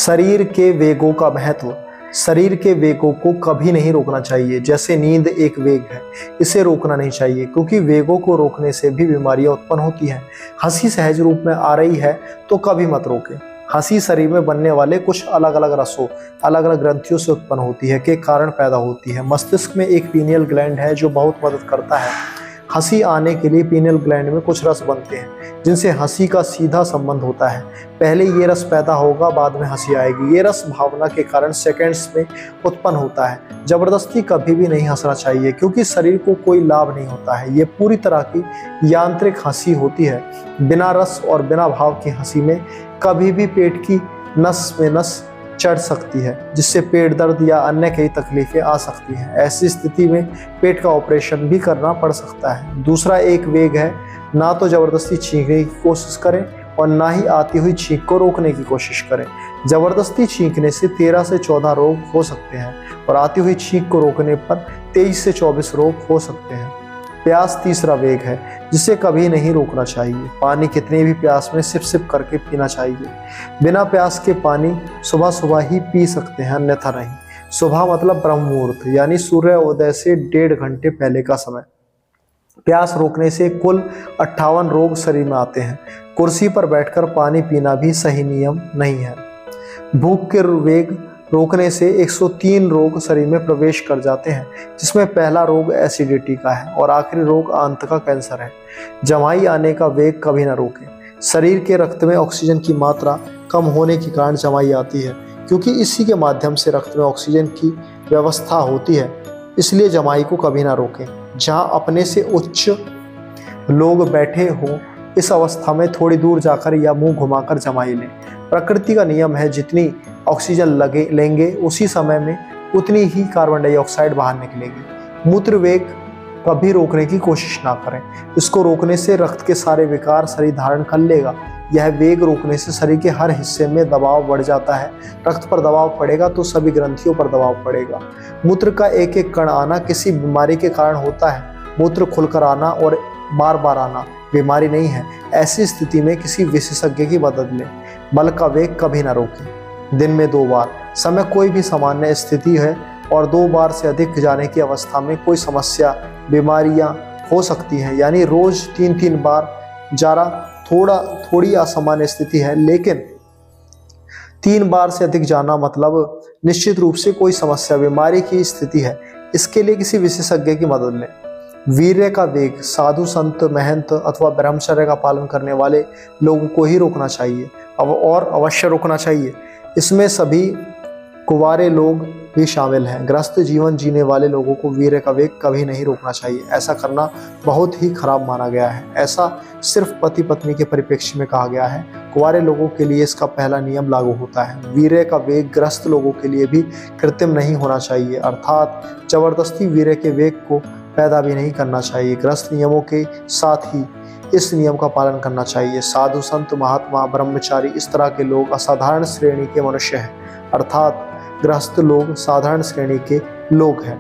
शरीर के वेगों का महत्व। शरीर के वेगों को कभी नहीं रोकना चाहिए। जैसे नींद एक वेग है, इसे रोकना नहीं चाहिए क्योंकि वेगों को रोकने से भी बीमारियां उत्पन्न होती हैं। हंसी सहज रूप में आ रही है तो कभी मत रोकें। हंसी शरीर में बनने वाले कुछ अलग अलग रसों, अलग अलग ग्रंथियों से उत्पन्न होती है के कारण पैदा होती है। मस्तिष्क में एक पीनियल ग्लैंड है जो बहुत मदद करता है। हंसी आने के लिए पीनियल ग्लैंड में कुछ रस बनते हैं जिनसे हंसी का सीधा संबंध होता है। पहले ये रस पैदा होगा, बाद में हंसी आएगी। ये रस भावना के कारण सेकंड्स में उत्पन्न होता है। जबरदस्ती कभी भी नहीं हंसना चाहिए क्योंकि शरीर को कोई लाभ नहीं होता है। ये पूरी तरह की यांत्रिक हंसी होती है। बिना रस और बिना भाव की हंसी में कभी भी पेट की नस में नस चढ़ सकती है जिससे पेट दर्द या अन्य कई तकलीफें आ सकती हैं। ऐसी स्थिति में पेट का ऑपरेशन भी करना पड़ सकता है। दूसरा एक वेग है, ना तो जबरदस्ती छींकने की कोशिश करें और ना ही आती हुई छींक को रोकने की कोशिश करें। जबरदस्ती छींकने से 13 से 14 रोग हो सकते हैं और आती हुई छींक को रोकने पर 23 से 24 रोग हो सकते हैं। प्यास तीसरा वेग है जिसे कभी नहीं रोकना चाहिए। पानी कितने भी प्यास में सिप सिप करके पीना चाहिए। बिना प्यास के पानी सुबह सुबह ही पी सकते हैं, अन्यथा नहीं। सुबह मतलब ब्रह्म मुहूर्त यानी सूर्य उदय से 1.5 घंटे पहले का समय। प्यास रोकने से कुल 58 रोग शरीर में आते हैं। कुर्सी पर बैठकर पानी पीना भी सही नियम नहीं है। भूख के वेग रोकने से 103 रोग शरीर में प्रवेश कर जाते हैं, जिसमें पहला रोग एसिडिटी का है और आखिरी रोग आंत का कैंसर है। जमाई आने का वेग कभी न रोकें। शरीर के रक्त में ऑक्सीजन की मात्रा कम होने के कारण जमाई आती है क्योंकि इसी के माध्यम से रक्त में ऑक्सीजन की व्यवस्था होती है। इसलिए जमाई को कभी ना रोकें। जहां अपने से उच्च लोग बैठे हों, इस अवस्था में थोड़ी दूर जाकर या मुंह घुमाकर जमाई लें। प्रकृति का नियम है, जितनी ऑक्सीजन लेंगे उसी समय में उतनी ही कार्बन डाइऑक्साइड बाहर निकलेगी। मूत्र वेग कभी रोकने की कोशिश ना करें। इसको रोकने से रक्त के सारे विकार शरीर धारण कर लेगा। यह वेग रोकने से शरीर के हर हिस्से में दबाव बढ़ जाता है। रक्त पर दबाव पड़ेगा तो सभी ग्रंथियों पर दबाव पड़ेगा। मूत्र का एक एक कण आना किसी बीमारी के कारण होता है। मूत्र खुलकर आना और बार बार आना बीमारी नहीं है। ऐसी स्थिति में किसी विशेषज्ञ की मदद लें। मल का वेग कभी ना रोकें। दिन में 2 बार। समय कोई भी सामान्य स्थिति है और 2 बार से अधिक जाने की अवस्था में कोई समस्या, बीमारियां हो सकती हैं। यानी रोज 3-3 बार जाना थोड़ी असामान्य स्थिति है, लेकिन 3 बार से अधिक जाना मतलब निश्चित रूप से कोई समस्या, बीमारी की स्थिति है। इसके लिए किसी विशेषज्ञ की मदद लें। वीर्य का वेग साधु संत, महंत अथवा ब्रह्मचर्य का पालन करने वाले लोगों को ही रोकना चाहिए और अवश्य रोकना चाहिए। इसमें सभी कुंवारे लोग भी शामिल हैं। ग्रस्त जीवन जीने वाले लोगों को वीर्य का वेग कभी नहीं रोकना चाहिए। ऐसा करना बहुत ही खराब माना गया है। ऐसा सिर्फ पति पत्नी के परिप्रेक्ष्य में कहा गया है। कुंवारे लोगों के लिए इसका पहला नियम लागू होता है। वीर्य का वेग ग्रस्त लोगों के लिए भी कृत्रिम नहीं होना चाहिए, अर्थात जबरदस्ती वीर्य के वेग को पैदा भी नहीं करना चाहिए। ग्रस्त नियमों के साथ ही इस नियम का पालन करना चाहिए। साधु संत, महात्मा, ब्रह्मचारी, इस तरह के लोग असाधारण श्रेणी के मनुष्य हैं, अर्थात गृहस्थ लोग साधारण श्रेणी के लोग हैं।